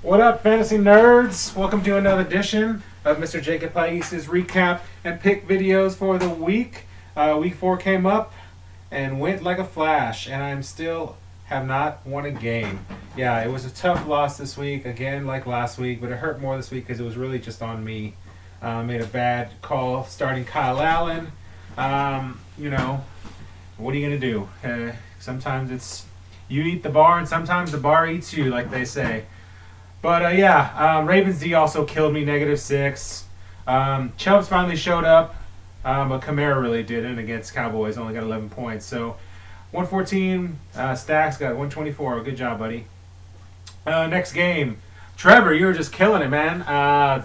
What up, fantasy nerds? Welcome to another edition of Mr. Jacob Pais's recap and pick videos for the week. Week 4 came up and went like a flash, and I'm still have not won a game. Yeah, it was a tough loss this week, again like last week, but it hurt more this week because it was really just on me. Made a bad call starting Kyle Allen. What are you going to do? Sometimes it's you eat the bar, and sometimes the bar eats you, like they say. But Ravens D also killed me, -6. Chubbs finally showed up, but Kamara really didn't against Cowboys. Only got 11 points. So 114. Stacks got 124. Good job, buddy. Next game, Trevor, you were just killing it, man. I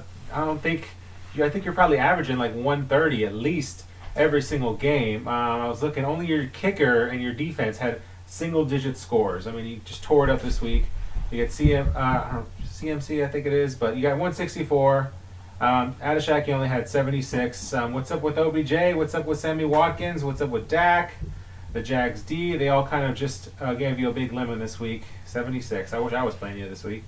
think you're probably averaging like 130 at least every single game. I was looking, only your kicker and your defense had single-digit scores. I mean, you just tore it up this week. You get CMC, I think it is, but you got 164. Adeshak, you only had 76. What's up with OBJ? What's up with Sammy Watkins? What's up with Dak? The Jags D, they all kind of just gave you a big lemon this week. 76. I wish I was playing you this week.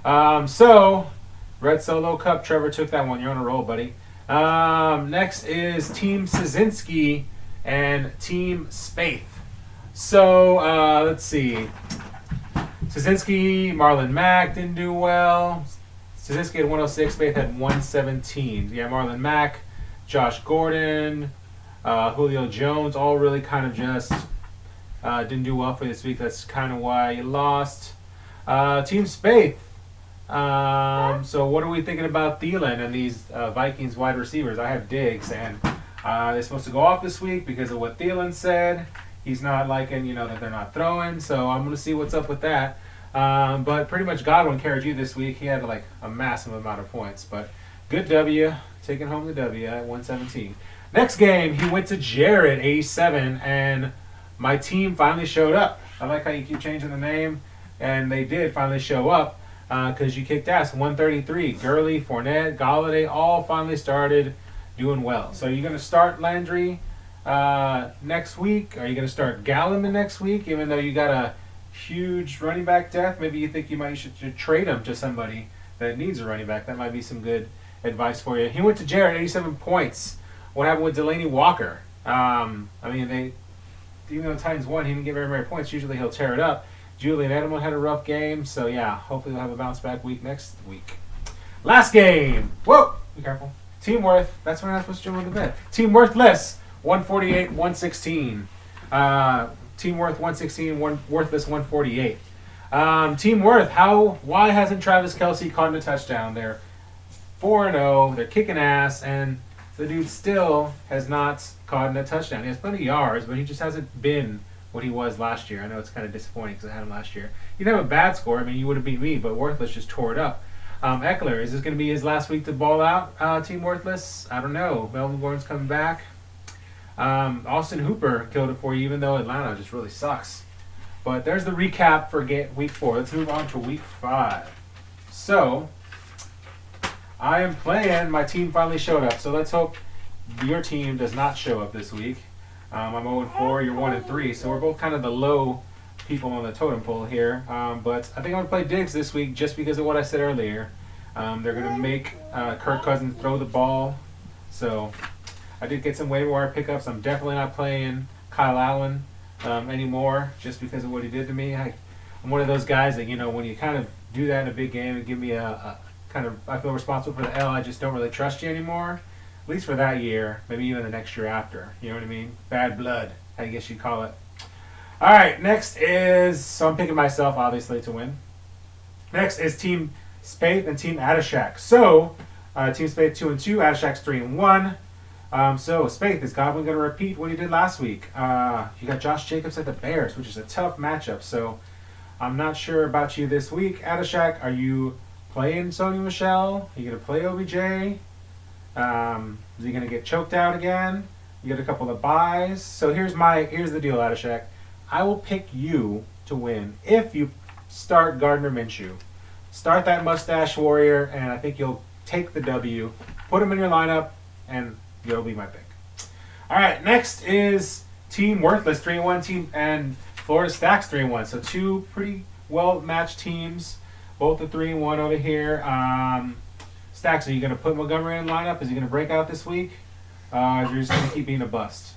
Red Solo Cup, Trevor took that one. You're on a roll, buddy. Next is Team Szynski and Team Spaeth. So, let's see. Szynski, Marlon Mack didn't do well. Szynski had 106, Spaeth had 117. Yeah, Marlon Mack, Josh Gordon, Julio Jones, all really kind of just didn't do well for this week. That's kind of why you lost. Team Spaeth. So what are we thinking about Thielen and these Vikings wide receivers? I have Diggs, and they're supposed to go off this week because of what Thielen said. He's not liking, that they're not throwing, so I'm going to see what's up with that. But pretty much Godwin carried you this week. He had like a massive amount of points, but good W, taking home the W at 117. Next game, he went to Jared, 87, and my team finally showed up. I like how you keep changing the name, and they did finally show up because you kicked ass. 133, Gurley, Fournette, Galladay, all finally started doing well. So you're going to start Landry next week? Are you going to start Galliman next week, even though you got a huge running back death? Maybe you think you should trade him to somebody that needs a running back. That might be some good advice for you. He went to Jared, 87 points. What happened with Delaney Walker? Even though the Titans won, he didn't get very many points. Usually he'll tear it up. Julian Edelman had a rough game, so yeah, hopefully we'll have a bounce back week next week. Last game. Whoa! Be careful. Team Worth. That's when I was supposed to jump on the bed. Team Worthless. 148, 116. Team Worth 116, Worthless 148. Team Worth, why hasn't Travis Kelce caught a touchdown? They're 4-0, they're kicking ass, and the dude still has not caught a touchdown. He has plenty of yards, but he just hasn't been what he was last year. I know it's kind of disappointing because I had him last year. He didn't have a bad score. I mean, you would have beat me, but Worthless just tore it up. Eckler, is this going to be his last week to ball out, Team Worthless? I don't know. Melvin Gordon's coming back. Austin Hooper killed it for you, even though Atlanta just really sucks. But there's the recap for week 4. Let's move on to week 5. So, I am playing. My team finally showed up. So let's hope your team does not show up this week. I'm 0-4. You're 1-3. So we're both kind of the low people on the totem pole here. But I think I'm going to play Diggs this week just because of what I said earlier. They're going to make Kirk Cousins throw the ball. So I did get some waiver wire pickups. I'm definitely not playing Kyle Allen anymore just because of what he did to me. I'm one of those guys that, when you kind of do that in a big game and give me a kind of, I feel responsible for the L, I just don't really trust you anymore. At least for that year, maybe even the next year after. You know what I mean? Bad blood, I guess you'd call it. All right, next is, so I'm picking myself, obviously, to win. Next is Team Spaeth and Team Adeshak. So, Team Spaeth 2-2, Adeshak's 3-1. So, Spaeth, is Godwin going to repeat what he did last week? You got Josh Jacobs at the Bears, which is a tough matchup. So, I'm not sure about you this week. Adeshak, are you playing Sony Michel? Are you going to play OBJ? Is he going to get choked out again? You get a couple of buys. So, here's the deal, Adeshak. I will pick you to win if you start Gardner Minshew. Start that mustache warrior, and I think you'll take the W. Put him in your lineup, and you'll be my pick. All right, next is Team Worthless 3-1 team and Florida Stacks 3-1. So two pretty well matched teams. Both the 3-1 over here. Stacks, are you going to put Montgomery in lineup? Is he going to break out this week? Or is he just going to keep being a bust?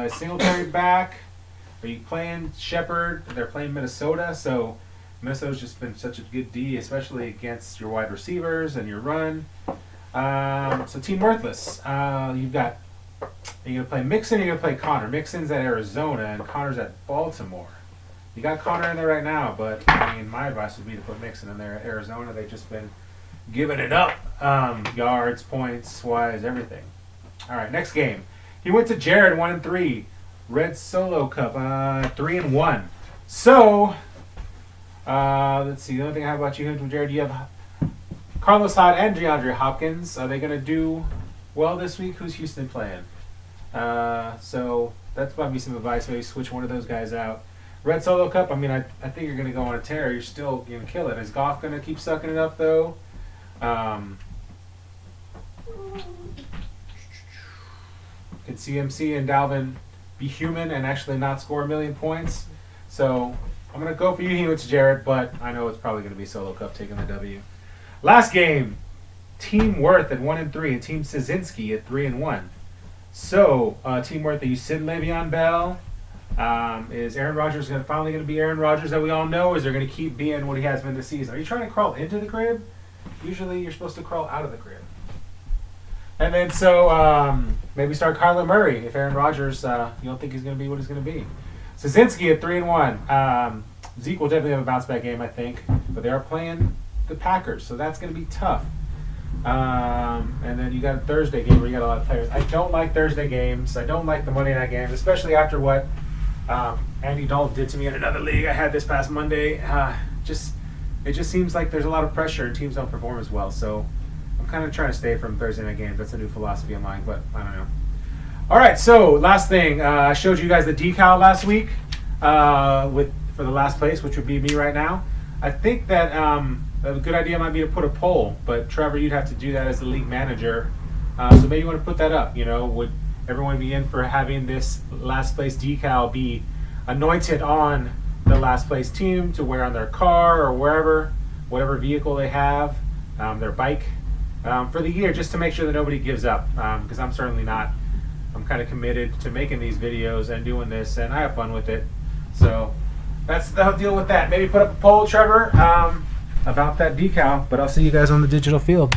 Singletary back. Are you playing Shepard? They're playing Minnesota, so Minnesota's just been such a good D, especially against your wide receivers and your run. So Team Worthless. You've got, are you going to play Mixon or are you going to play Connor? Mixon's at Arizona and Connor's at Baltimore. You got Connor in there right now, but I mean, my advice would be to put Mixon in there. At Arizona, they've just been giving it up. Yards, points, wise, everything. All right, next game. He went to Jared 1-3. Red Solo Cup 3-1. So, let's see. The only thing I have about you, Jared, you have Carlos Hyde and DeAndre Hopkins. Are they going to do well this week? Who's Houston playing? So that's probably some advice. Maybe switch one of those guys out. Red Solo Cup, I mean, I think you're going to go on a tear. You're still going to kill it. Is Goff going to keep sucking it up, though? Could CMC and Dalvin be human and actually not score 1 million points? So I'm going to go for you, Hewitz, Jared, but I know it's probably going to be Solo Cup taking the W. Last game, Team Worth at 1-3 and Team Szynski at 3-1. So, Team Worth, are you sitting Le'Veon Bell? Is Aaron Rodgers finally going to be Aaron Rodgers that we all know? Or is there going to keep being what he has been this season? Are you trying to crawl into the crib? Usually you're supposed to crawl out of the crib. And then maybe start Kyler Murray if Aaron Rodgers, you don't think he's going to be what he's going to be. Szynski at 3-1. Zeke will definitely have a bounce back game, I think. But they are playing the Packers, so that's going to be tough. And then you got a Thursday game where you got a lot of players. I don't like Thursday games. I don't like the Monday night games, especially after what Andy Dalton did to me in another league I had this past Monday. It just seems like there's a lot of pressure and teams don't perform as well. So I'm kind of trying to stay from Thursday night games. That's a new philosophy of mine, but I don't know. All right, so last thing. I showed you guys the decal last week for the last place, which would be me right now. I think that a good idea might be to put a poll, but Trevor, you'd have to do that as the league manager. So maybe you want to put that up. You know, would everyone be in for having this last place decal be anointed on the last place team to wear on their car or wherever, whatever vehicle they have, their bike, for the year, just to make sure that nobody gives up? Because I'm certainly not. I'm kind of committed to making these videos and doing this, and I have fun with it. So that's the deal with that. Maybe put up a poll, Trevor, about that decal. But I'll see you guys on the digital field.